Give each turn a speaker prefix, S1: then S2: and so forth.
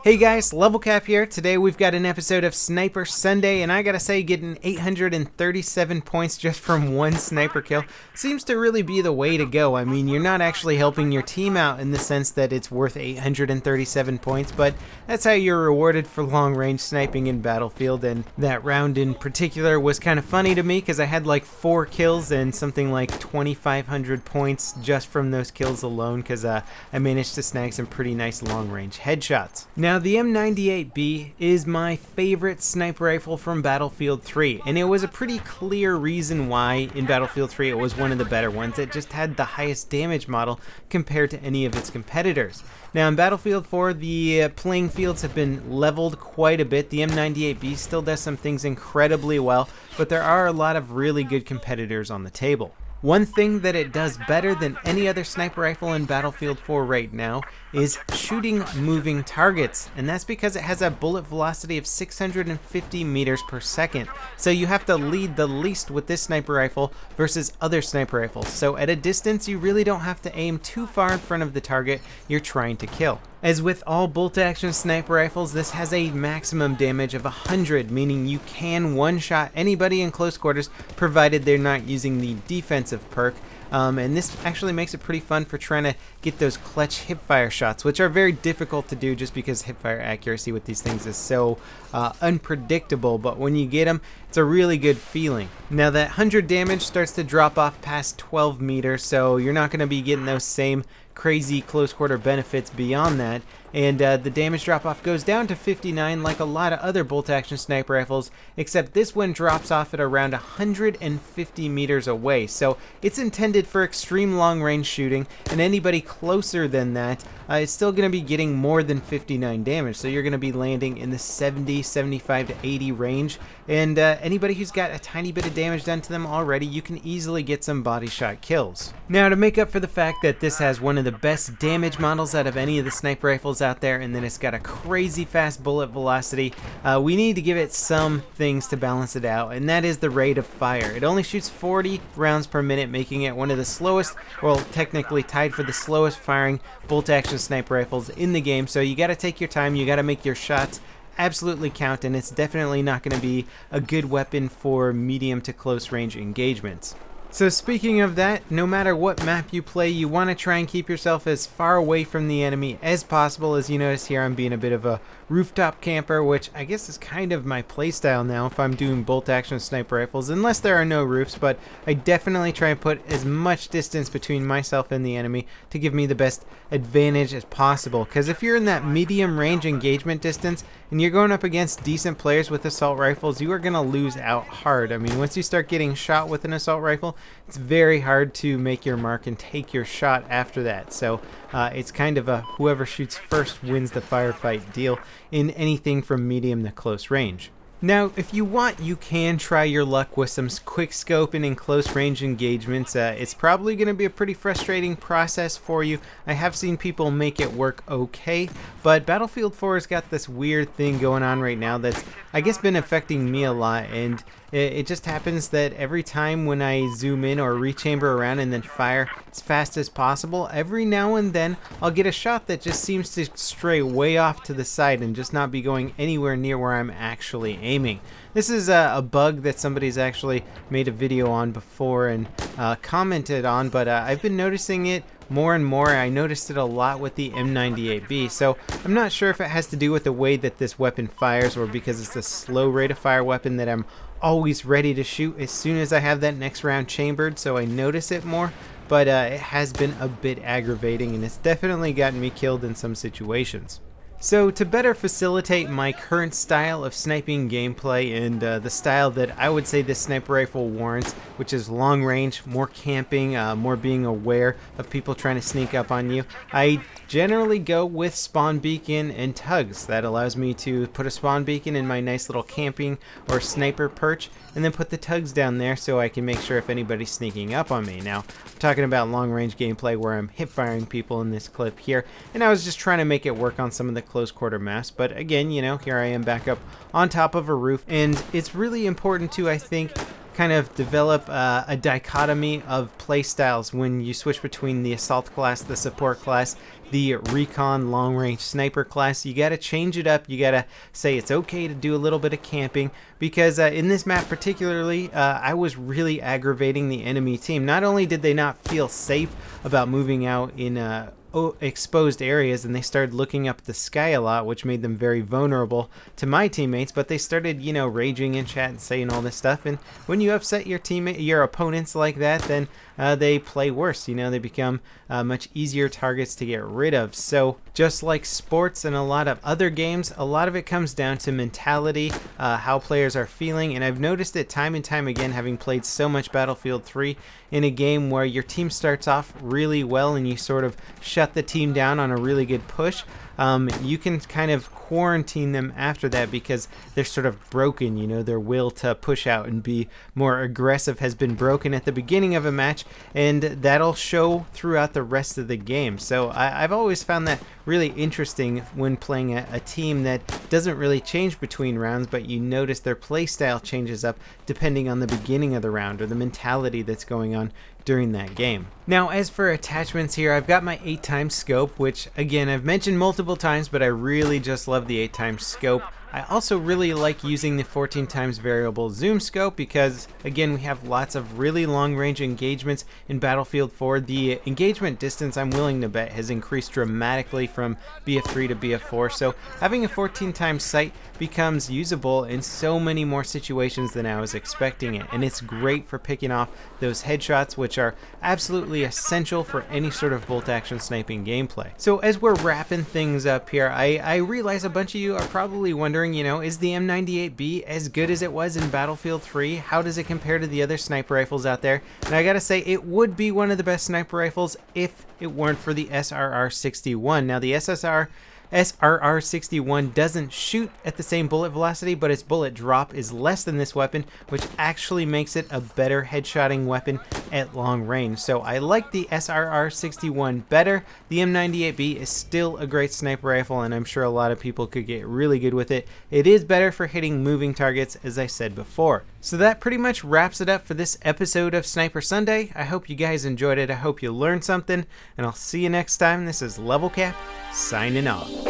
S1: Hey guys, LevelCap here. Today we've got an episode of Sniper Sunday, and I gotta say, getting 837 points just from one sniper kill seems to really be the way to go. I mean, you're not actually helping your team out in the sense that it's worth 837 points, but that's how you're rewarded for long-range sniping in Battlefield, and that round in particular was kind of funny to me because I had like 4 kills and something like 2,500 points just from those kills alone because I managed to snag some pretty nice long-range headshots. Now, the M98B is my favorite sniper rifle from Battlefield 3, and it was a pretty clear reason why in Battlefield 3 it was one of the better ones. It just had the highest damage model compared to any of its competitors. Now, in Battlefield 4, the playing fields have been leveled quite a bit. The M98B still does some things incredibly well, but there are a lot of really good competitors on the table. One thing that it does better than any other sniper rifle in Battlefield 4 right now is shooting moving targets, and that's because it has a bullet velocity of 650 meters per second. So you have to lead the least with this sniper rifle versus other sniper rifles. So at a distance, you really don't have to aim too far in front of the target you're trying to kill. As with all bolt-action sniper rifles, this has a maximum damage of 100, meaning you can one-shot anybody in close quarters provided they're not using the defensive perk. And this actually makes it pretty fun for trying to get those clutch hipfire shots, which are very difficult to do just because hipfire accuracy with these things is so unpredictable, but when you get them, it's a really good feeling. Now, that 100 damage starts to drop off past 12 meters, so you're not going to be getting those same crazy close quarter benefits beyond that, and the damage drop off goes down to 59 like a lot of other bolt action sniper rifles, except this one drops off at around 150 meters away. So it's intended for extreme long range shooting, and anybody closer than that is still going to be getting more than 59 damage. So you're going to be landing in the 70, 75 to 80 range, and anybody who's got a tiny bit of damage done to them already, you can easily get some body shot kills. Now, to make up for the fact that this has one of the best damage models out of any of the sniper rifles out there, and then it's got a crazy fast bullet velocity, we need to give it some things to balance it out, and that is the rate of fire. It only shoots 40 rounds per minute, making it one of the slowest, well, technically tied for the slowest firing bolt action sniper rifles in the game. So you got to take your time, you got to make your shots absolutely count, and it's definitely not going to be a good weapon for medium to close range engagements. So speaking of that, no matter what map you play, you want to try and keep yourself as far away from the enemy as possible. As you notice here, I'm being a bit of a rooftop camper, which I guess is kind of my playstyle now if I'm doing bolt action sniper rifles, unless there are no roofs, but I definitely try and put as much distance between myself and the enemy to give me the best advantage as possible. Because if you're in that medium range engagement distance and you're going up against decent players with assault rifles, you are going to lose out hard. I mean, once you start getting shot with an assault rifle, it's very hard to make your mark and take your shot after that. So it's kind of a whoever shoots first wins the firefight deal in anything from medium to close range. Now, if you want, you can try your luck with some quick scoping and close range engagements. It's probably going to be a pretty frustrating process for you. I have seen people make it work okay, but Battlefield 4 has got this weird thing going on right now that's, I guess, been affecting me a lot, and it just happens that every time when I zoom in or rechamber around and then fire as fast as possible, every now and then I'll get a shot that just seems to stray way off to the side and just not be going anywhere near where I'm actually aiming. This is a bug that somebody's actually made a video on before and commented on, but I've been noticing it more and more. I noticed it a lot with the M98B, so I'm not sure if it has to do with the way that this weapon fires or because it's a slow rate of fire weapon that I'm always ready to shoot as soon as I have that next round chambered, so I notice it more, but it has been a bit aggravating, and it's definitely gotten me killed in some situations. So to better facilitate my current style of sniping gameplay and the style that I would say this sniper rifle warrants, which is long range, more camping, more being aware of people trying to sneak up on you, I generally go with spawn beacon and tugs. That allows me to put a spawn beacon in my nice little camping or sniper perch and then put the tugs down there so I can make sure if anybody's sneaking up on me. Now, I'm talking about long range gameplay where I'm hip firing people in this clip here, and I was just trying to make it work on some of the close quarter maps, but again, you know, here I am back up on top of a roof, and it's really important to, I think, kind of develop a dichotomy of playstyles when you switch between the assault class, the support class, the recon long range sniper class. You got to change it up. You got to say it's okay to do a little bit of camping, because in this map particularly, I was really aggravating the enemy team. Not only did they not feel safe about moving out in exposed areas, and they started looking up the sky a lot, which made them very vulnerable to my teammates, but they started, you know, raging in chat and saying all this stuff. And when you upset your opponents like that, then they play worse. You know, they become much easier targets to get rid of. So just like sports and a lot of other games, a lot of it comes down to mentality, how players are feeling. And I've noticed it time and time again, having played so much Battlefield 3, in a game where your team starts off really well and you sort of shut the team down on a really good push. You can kind of quarantine them after that, because they're sort of broken. You know, their will to push out and be more aggressive has been broken at the beginning of a match, and that'll show throughout the rest of the game. So I've always found that really interesting when playing a team that doesn't really change between rounds, but you notice their play style changes up depending on the beginning of the round or the mentality that's going on during that game. Now, as for attachments here, I've got my 8x scope, which again I've mentioned multiple times, but I really just love the 8x scope. I also really like using the 14x variable zoom scope, because again, we have lots of really long range engagements in Battlefield 4. The engagement distance, I'm willing to bet, has increased dramatically from BF3 to BF4, so having a 14x sight becomes usable in so many more situations than I was expecting it, and it's great for picking off those headshots, which are absolutely essential for any sort of bolt action sniping gameplay. So as we're wrapping things up here, I realize a bunch of you are probably wondering, you know, is the M98B as good as it was in Battlefield 3? How does it compare to the other sniper rifles out there? And I gotta say, it would be one of the best sniper rifles if it weren't for the SRR-61. Now, the SRR-61 doesn't shoot at the same bullet velocity, but its bullet drop is less than this weapon, which actually makes it a better headshotting weapon at long range. So I like the SRR-61 better. The M98B is still a great sniper rifle, and I'm sure a lot of people could get really good with it. It is better for hitting moving targets, as I said before. So that pretty much wraps it up for this episode of Sniper Sunday. I hope you guys enjoyed it. I hope you learned something, and I'll see you next time. This is LevelCap, signing off.